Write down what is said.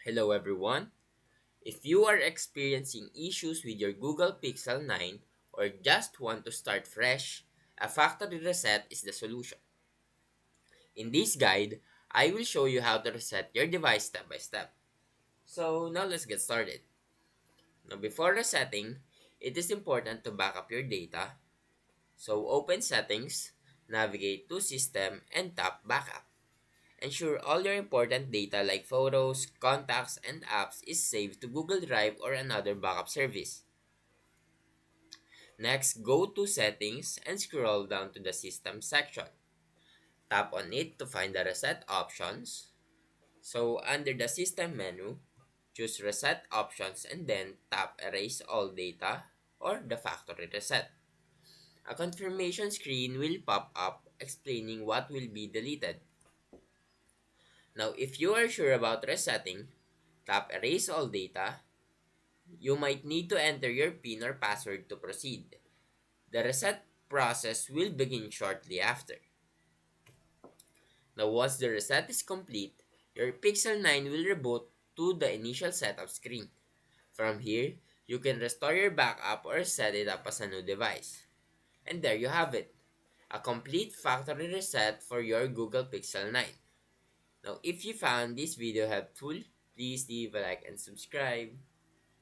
Hello everyone. If you are experiencing issues with your Google Pixel 9 or just want to start fresh, a factory reset is the solution. In this guide, I will show you how to reset your device step by step. So now let's get started. Now before resetting, it is important to back up your data. So open settings, navigate to system and tap backup. Ensure all your important data like photos, contacts, and apps is saved to Google Drive or another backup service. Next, go to Settings and scroll down to the System section. Tap on it to find the Reset options. So, under the System menu, choose Reset options and then tap Erase all data or the factory reset. A confirmation screen will pop up explaining what will be deleted. Now, if you are sure about resetting, tap Erase all data. You might need to enter your PIN or password to proceed. The reset process will begin shortly after. Now, once the reset is complete, your Pixel 9 will reboot to the initial setup screen. From here, you can restore your backup or set it up as a new device. And there you have it, a complete factory reset for your Google Pixel 9. Now, if you found this video helpful, please leave a like and subscribe.